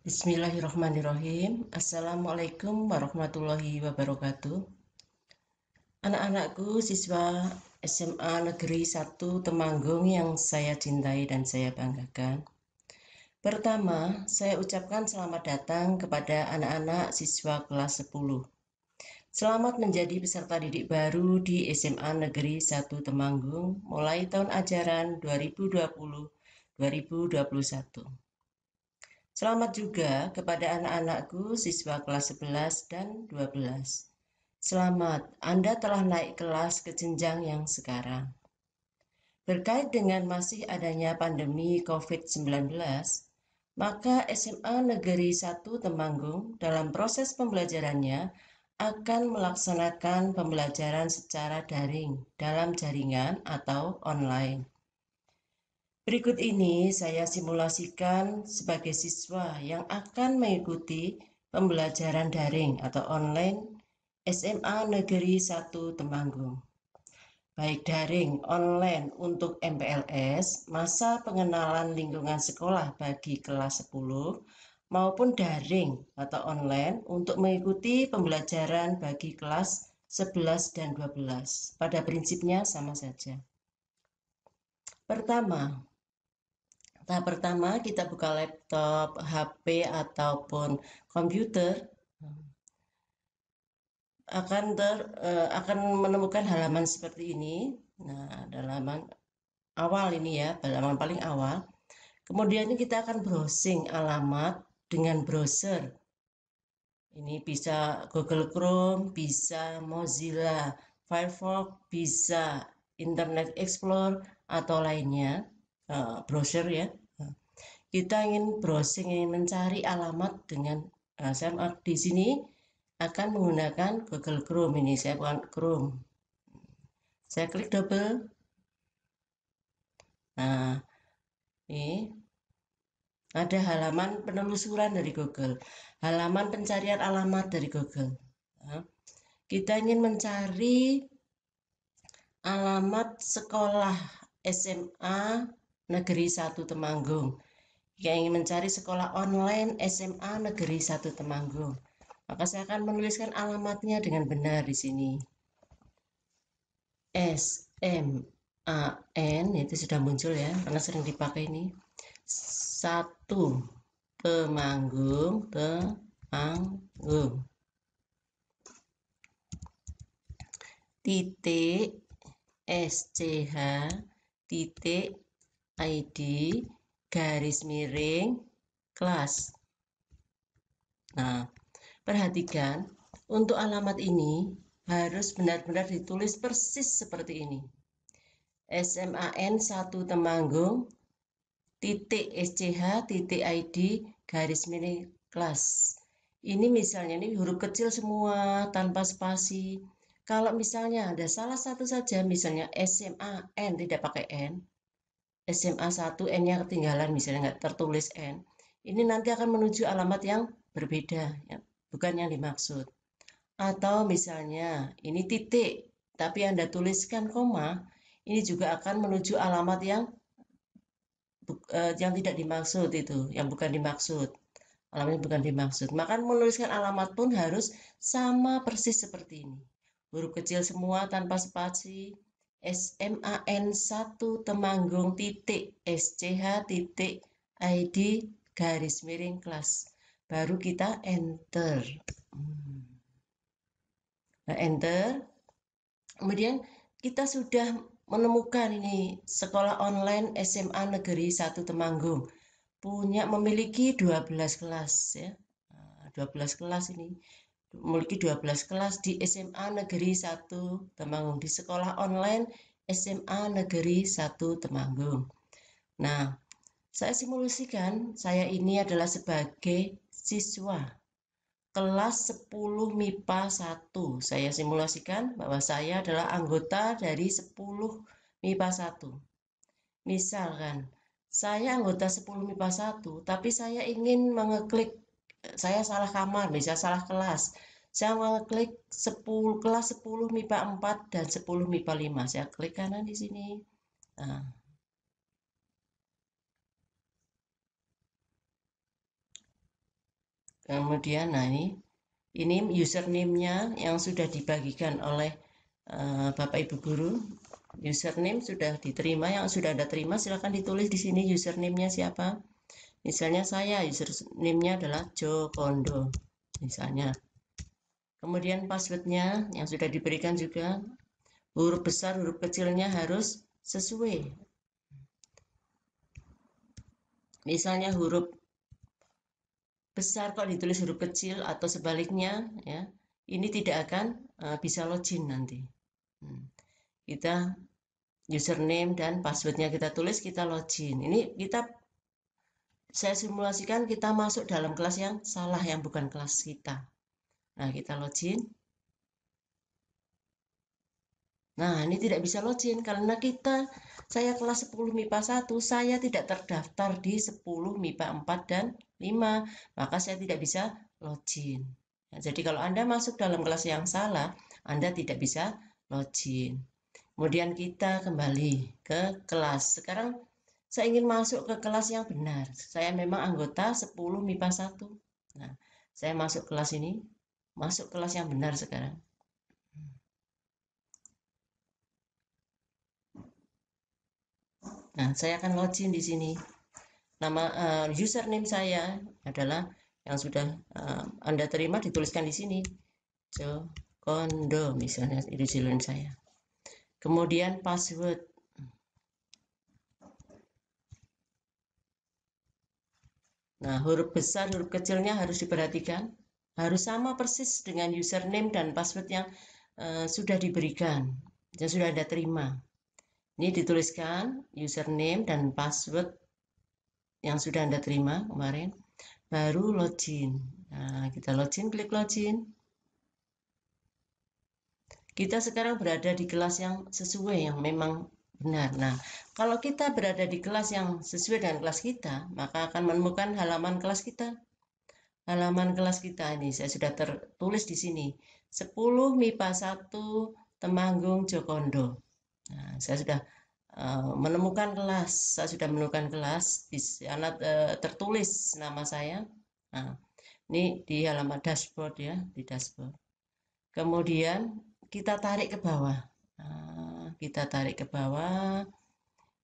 Bismillahirrahmanirrahim. Assalamualaikum warahmatullahi wabarakatuh. Anak-anakku siswa SMA Negeri 1 Temanggung yang saya cintai dan saya banggakan. Pertama, saya ucapkan selamat datang kepada anak-anak siswa kelas 10. Selamat menjadi peserta didik baru di SMA Negeri 1 Temanggung mulai tahun ajaran 2020-2021. Selamat juga kepada anak-anakku siswa kelas 11 dan 12. Selamat, Anda telah naik kelas ke jenjang yang sekarang. Berkait dengan masih adanya pandemi COVID-19, maka SMA Negeri 1 Temanggung dalam proses pembelajarannya akan melaksanakan pembelajaran secara daring dalam jaringan atau online. Berikut ini saya simulasikan sebagai siswa yang akan mengikuti pembelajaran daring atau online SMA Negeri 1 Temanggung. Baik daring online untuk MPLS, masa pengenalan lingkungan sekolah bagi kelas 10, maupun daring atau online untuk mengikuti pembelajaran bagi kelas 11 dan 12. Pada prinsipnya sama saja. Tahap pertama kita buka laptop, HP ataupun komputer, akan menemukan halaman seperti ini. Nah, halaman awal ini ya, halaman paling awal. Kemudian kita akan browsing alamat dengan browser. Ini bisa Google Chrome, bisa Mozilla Firefox, bisa Internet Explorer atau lainnya, browser ya. Kita ingin browsing, ingin mencari alamat dengan saya di sini akan menggunakan Google Chrome. Ini saya bukan Chrome. Saya klik double. Nah, ini ada halaman penelusuran dari Google, halaman pencarian alamat dari Google. Nah, kita ingin mencari alamat sekolah SMA Negeri 1 Temanggung. Yang ingin mencari sekolah online SMA Negeri 1 Temanggung. Maka saya akan menuliskan alamatnya dengan benar di sini. SMAN itu sudah muncul ya, karena sering dipakai ini. 1 Temanggung, titik SCH titik ID garis miring kelas. Nah, perhatikan untuk alamat ini harus benar-benar ditulis persis seperti ini. SMAN 1 Temanggung titik SCH titik ID garis miring kelas. Ini misalnya ini huruf kecil semua tanpa spasi. Kalau misalnya ada salah satu saja, misalnya SMAN tidak pakai N, SMA 1 N-nya ketinggalan, misalnya nggak tertulis N, ini nanti akan menuju alamat yang berbeda, ya, bukan yang dimaksud. Atau misalnya ini titik, tapi Anda tuliskan koma, ini juga akan menuju alamat yang tidak dimaksud, itu yang bukan dimaksud. Alamatnya bukan dimaksud. Maka menuliskan alamat pun harus sama persis seperti ini. Huruf kecil semua tanpa spasi. SMAN 1 Temanggung titik SCH titik ID garis miring kelas. Baru kita enter. Nah, enter. Kemudian kita sudah menemukan ini sekolah online SMA Negeri 1 Temanggung. Memiliki 12 kelas ya. 12 kelas ini. Memiliki 12 kelas di SMA Negeri 1 Temanggung, di sekolah online SMA Negeri 1 Temanggung. Nah, saya simulasikan saya ini adalah sebagai siswa kelas 10 MIPA 1. Saya simulasikan bahwa saya adalah anggota dari 10 MIPA 1. Misalkan saya anggota 10 MIPA 1, tapi saya ingin mengeklik, saya salah kamar, bisa salah kelas. Saya mengeklik 10 kelas 10 MIPA 4 dan 10 MIPA 5. Saya klik kanan di sini. Nah, Kemudian, nah ini username-nya yang sudah dibagikan oleh Bapak Ibu Guru. Username sudah diterima, yang sudah Anda terima silakan ditulis di sini username-nya siapa. Misalnya saya, username-nya adalah Jokondo, misalnya. Kemudian password-nya yang sudah diberikan juga, huruf besar, huruf kecilnya harus sesuai. Misalnya huruf besar kok ditulis huruf kecil atau sebaliknya, ya, ini tidak akan bisa login nanti. Kita username dan passwordnya kita tulis, kita login. Ini saya simulasikan kita masuk dalam kelas yang salah, yang bukan kelas kita. Nah, kita login. Nah, ini tidak bisa login karena saya kelas 10 MIPA 1, saya tidak terdaftar di 10 MIPA 4 dan 5, maka saya tidak bisa login. Nah, jadi kalau Anda masuk dalam kelas yang salah, Anda tidak bisa login. Kemudian kita kembali ke kelas. Sekarang saya ingin masuk ke kelas yang benar. Saya memang anggota 10 MIPA 1. Nah, saya masuk kelas ini, masuk kelas yang benar sekarang. Nah, saya akan login di sini. Nama username saya adalah yang sudah Anda terima, dituliskan di sini. Jokondo misalnya, itu username saya. Kemudian password. Nah, huruf besar, huruf kecilnya harus diperhatikan. Harus sama persis dengan username dan password yang sudah diberikan, yang sudah Anda terima. Ini dituliskan username dan password yang sudah Anda terima kemarin, baru login. Nah, kita login, klik login. Kita sekarang berada di kelas yang sesuai, yang memang benar. Nah, kalau kita berada di kelas yang sesuai dengan kelas kita, maka akan menemukan halaman kelas kita. Halaman kelas kita ini saya sudah tertulis di sini. 10 MIPA 1 Temanggung Jokondo. Nah, saya sudah menemukan kelas. Saya sudah menemukan kelas. Di sana tertulis nama saya. Nah, ini di halaman dashboard ya, di dashboard. Kemudian kita tarik ke bawah. Nah, kita tarik ke bawah.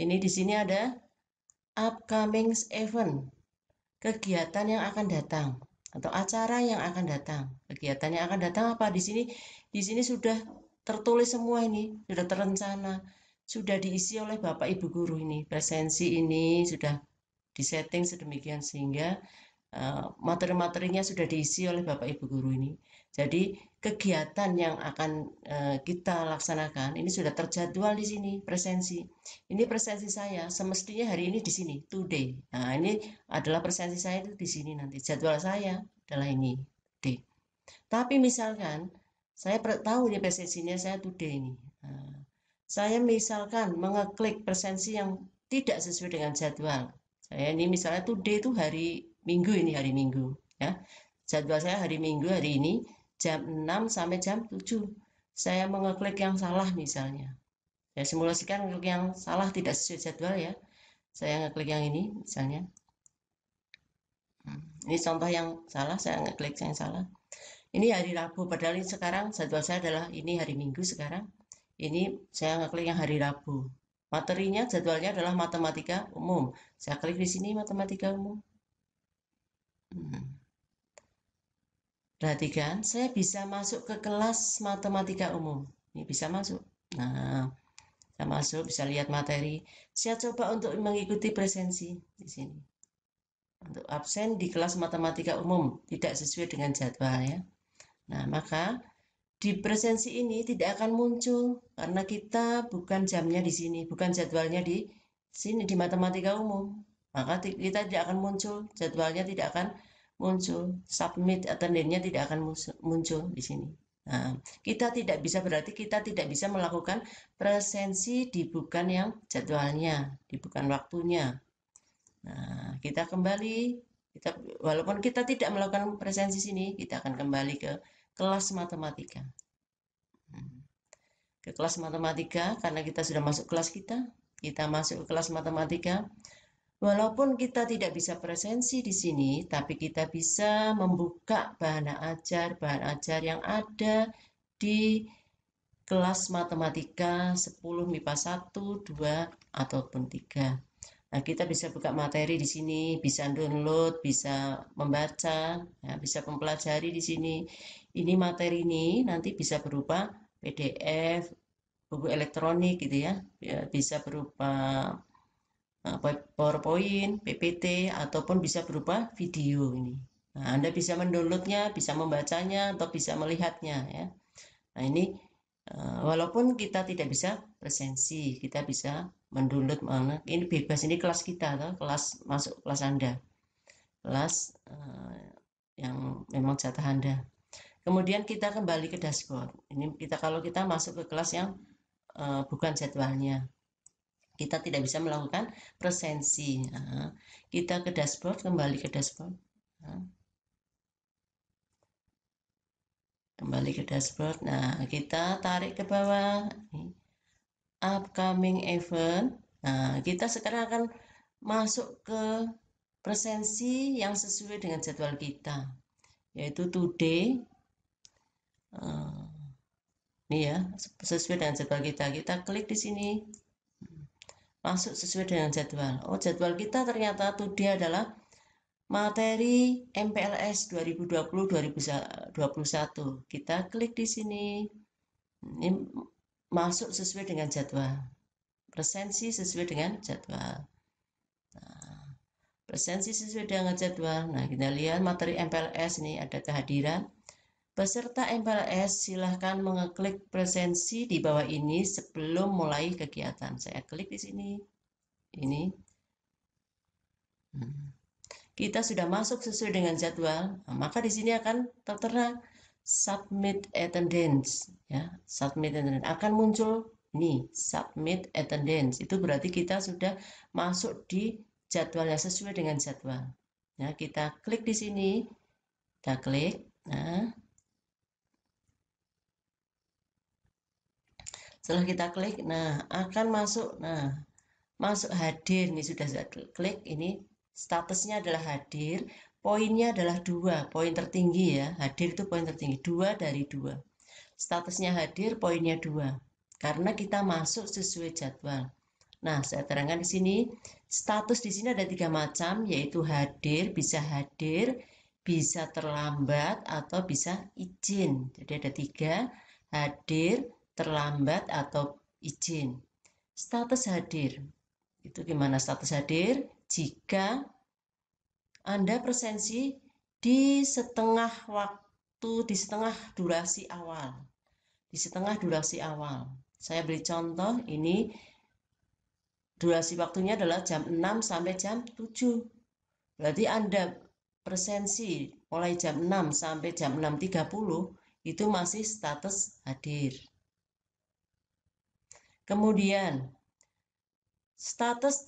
Ini di sini ada upcoming event, kegiatan yang akan datang atau acara yang akan datang. Kegiatan yang akan datang apa di sini? Di sini sudah tertulis semua, ini sudah terencana, sudah diisi oleh Bapak Ibu guru ini. Presensi ini sudah disetting sedemikian sehingga materi-materinya sudah diisi oleh Bapak Ibu guru ini. Jadi kegiatan yang akan kita laksanakan ini sudah terjadwal di sini, presensi. Ini presensi saya, semestinya hari ini di sini, today. Nah, ini adalah presensi saya itu di sini nanti. Jadwal saya adalah ini, today. Tapi misalkan saya tahu ini presensinya saya today ini. Nah, saya misalkan mengeklik presensi yang tidak sesuai dengan jadwal. Saya ini misalnya today itu hari Minggu, ini hari Minggu ya. Jadwal saya hari Minggu hari ini jam 6 sampai jam 7. Saya mengeklik yang salah misalnya. Saya simulasikan ngeklik yang salah, tidak sesuai jadwal ya. Saya ngeklik yang ini misalnya. Ini contoh yang salah, saya ngeklik yang salah. Ini hari Rabu, padahal ini sekarang jadwal saya adalah ini hari Minggu sekarang. Ini saya ngeklik yang hari Rabu. Materinya, jadwalnya adalah matematika umum. Saya klik di sini matematika umum. Perhatikan, saya bisa masuk ke kelas matematika umum. Ini bisa masuk. Nah, saya masuk, bisa lihat materi. Saya coba untuk mengikuti presensi di sini. Untuk absen di kelas matematika umum, tidak sesuai dengan jadwal ya. Nah, maka di presensi ini tidak akan muncul karena kita bukan jamnya di sini, bukan jadwalnya di sini di matematika umum. Maka kita tidak akan muncul, jadwalnya tidak akan muncul, submit attendance-nya tidak akan muncul di sini. Nah, kita tidak bisa, berarti kita tidak bisa melakukan presensi di bukan yang jadwalnya, di bukan waktunya. Nah, kita kembali, walaupun kita tidak melakukan presensi sini, kita akan kembali ke kelas matematika. Ke kelas matematika, karena kita sudah masuk kelas kita masuk ke kelas matematika. Walaupun kita tidak bisa presensi di sini, tapi kita bisa membuka bahan ajar yang ada di kelas matematika 10 MIPA 1, 2, ataupun 3. Nah, kita bisa buka materi di sini, bisa download, bisa membaca, ya, bisa mempelajari di sini. Ini materi ini nanti bisa berupa PDF, buku elektronik gitu ya, bisa berupa PowerPoint, PPT, ataupun bisa berupa video ini. Nah, Anda bisa mendownloadnya, bisa membacanya, atau bisa melihatnya ya. Nah, ini walaupun kita tidak bisa presensi, kita bisa mendownload mana. Ini bebas, ini kelas kita, atau kelas masuk kelas Anda, kelas yang memang jatah Anda. Kemudian kita kembali ke dashboard. Ini kalau kita masuk ke kelas yang bukan jadwalnya, kita tidak bisa melakukan presensi. Nah, kita ke dashboard, kembali ke dashboard. Nah, kembali ke dashboard. Nah, kita tarik ke bawah. Upcoming event. Nah, kita sekarang akan masuk ke presensi yang sesuai dengan jadwal kita, yaitu today. Ini ya, sesuai dengan jadwal kita. Kita klik di sini. Masuk sesuai dengan jadwal. Oh, jadwal kita ternyata today adalah materi MPLS 2020-2021. Kita klik di sini. Ini masuk sesuai dengan jadwal. Presensi sesuai dengan jadwal. Nah, presensi sesuai dengan jadwal. Nah, kita lihat materi MPLS ini ada kehadiran. Peserta MPLS silahkan mengeklik presensi di bawah ini sebelum mulai kegiatan. Saya klik di sini. Ini. Kita sudah masuk sesuai dengan jadwal, nah, maka di sini akan tertera submit attendance, ya, submit attendance akan muncul ini submit attendance. Itu berarti kita sudah masuk di jadwalnya sesuai dengan jadwal. Ya, kita klik di sini, kita klik, nah, setelah kita klik, nah akan masuk, nah masuk hadir nih, sudah klik ini. Statusnya adalah hadir, poinnya adalah 2, poin tertinggi ya, hadir itu poin tertinggi, 2 dari 2. Statusnya hadir, poinnya 2, karena kita masuk sesuai jadwal. Nah, saya terangkan di sini, status di sini ada 3 macam, yaitu hadir, bisa terlambat, atau bisa izin. Jadi ada 3, hadir, terlambat, atau izin. Status hadir, itu gimana status hadir? Jika Anda presensi di setengah waktu, di setengah durasi awal. Di setengah durasi awal. Saya beri contoh, ini durasi waktunya adalah jam 6 sampai jam 7. Berarti Anda presensi mulai jam 6 sampai jam 6.30 itu masih status hadir. Kemudian status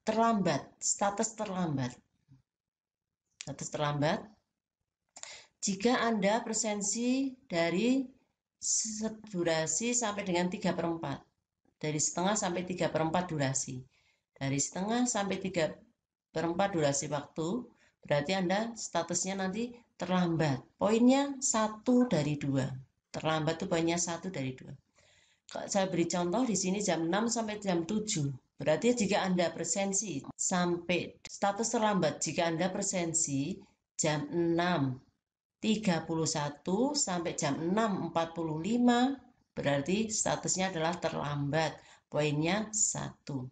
terlambat. Status terlambat. Jika Anda presensi dari durasi sampai dengan 3/4. Dari setengah sampai 3/4 durasi. Dari setengah sampai 3/4 durasi waktu, berarti Anda statusnya nanti terlambat. Poinnya 1 dari 2. Terlambat itu poinnya 1 dari 2. Saya beri contoh di sini jam 6 sampai jam 7. Berarti jika Anda presensi sampai status terlambat, jika Anda presensi jam 6.31 sampai jam 6.45, berarti statusnya adalah terlambat. Poinnya 1.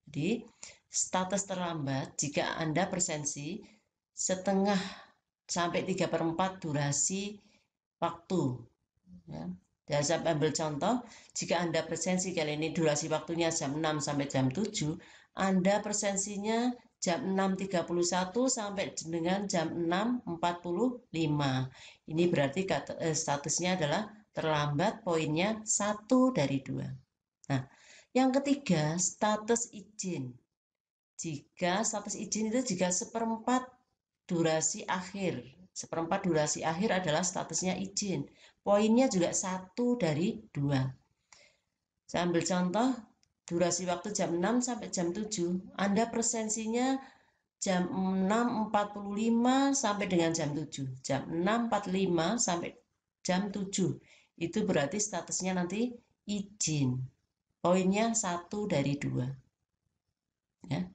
Jadi, status terlambat jika Anda presensi setengah sampai 3/4 durasi waktu. Ya. Dan saya ambil contoh, jika Anda presensi kali ini durasi waktunya jam 6 sampai jam 7, Anda presensinya jam 6.31 sampai dengan jam 6.45. Ini berarti statusnya adalah terlambat, poinnya 1 dari 2. Nah, yang ketiga, status izin. Jika status izin itu jika seperempat durasi akhir. Seperempat durasi akhir adalah statusnya izin. Poinnya juga 1 dari 2. Saya ambil contoh, durasi waktu jam 6 sampai jam 7. Anda presensinya jam 6.45 sampai dengan jam 7. Jam 6.45 sampai jam 7. Itu berarti statusnya nanti izin. Poinnya 1 dari 2. Ya.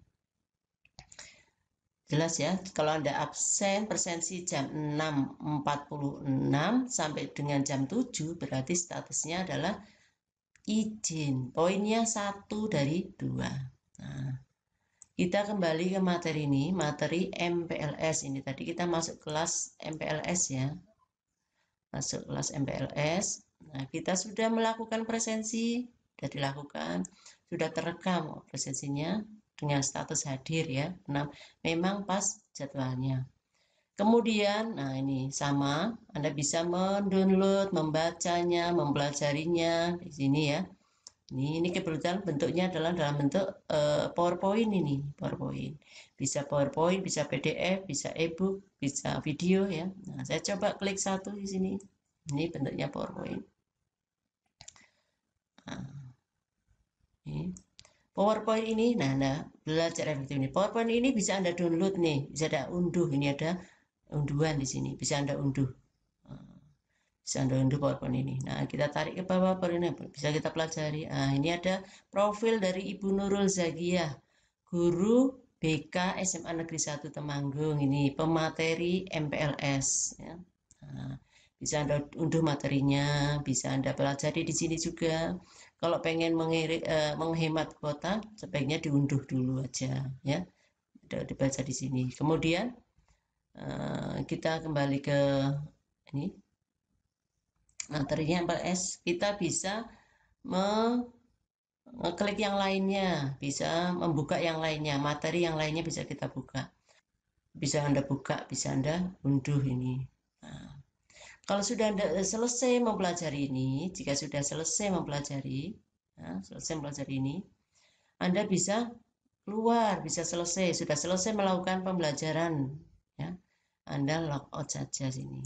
Jelas ya, kalau Anda absen presensi jam 6.46 sampai dengan jam 7, berarti statusnya adalah izin. Poinnya 1 dari 2. Nah, kita kembali ke materi ini, materi MPLS. Ini tadi kita masuk kelas MPLS ya. Masuk kelas MPLS. Nah, kita sudah melakukan presensi, sudah dilakukan, sudah terekam presensinya dengan status hadir ya. Nah, memang pas jadwalnya. Kemudian, nah ini sama, Anda bisa mendownload, membacanya, mempelajarinya di sini ya. Ini kebetulan bentuknya adalah dalam bentuk PowerPoint ini, PowerPoint. Bisa PowerPoint, bisa PDF, bisa e-book, bisa video ya. Nah, saya coba klik satu di sini. Ini bentuknya PowerPoint. Nah, ini. PowerPoint ini, nah belajar efektif ini. PowerPoint ini bisa Anda download nih, bisa Anda unduh. Ini ada unduhan di sini, bisa Anda unduh. Bisa Anda unduh PowerPoint ini. Nah, kita tarik ke bawah, bisa kita pelajari. Nah, ini ada profil dari Ibu Nurul Zagiah, guru BK SMA Negeri 1 Temanggung. Ini pemateri MPLS. Ya. Nah, bisa Anda unduh materinya, bisa Anda pelajari di sini juga. Kalau pengen menghemat kuota, sebaiknya diunduh dulu aja, ya. Udah dibaca di sini. Kemudian kita kembali ke ini materinya MPLS. Kita bisa mengklik yang lainnya, bisa membuka yang lainnya, materi yang lainnya bisa kita buka. Bisa Anda buka, bisa Anda unduh ini. Nah, kalau sudah Anda selesai mempelajari ini, jika sudah selesai mempelajari, ini, Anda bisa keluar, bisa selesai, sudah selesai melakukan pembelajaran, ya. Anda logout saja sini,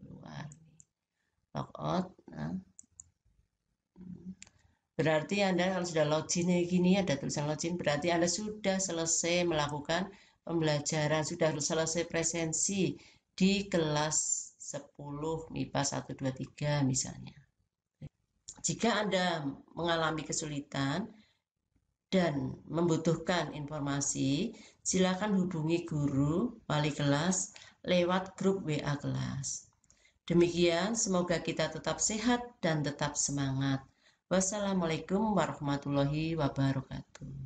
keluar, logout. Nah, berarti Anda kalau sudah login gini, ada tulisan login, berarti Anda sudah selesai melakukan pembelajaran, sudah selesai presensi di kelas 10 MIPA 1, 2, 3 misalnya. Jika Anda mengalami kesulitan dan membutuhkan informasi, silakan hubungi guru, wali kelas lewat grup WA kelas. Demikian, semoga kita tetap sehat dan tetap semangat. Wassalamualaikum warahmatullahi wabarakatuh.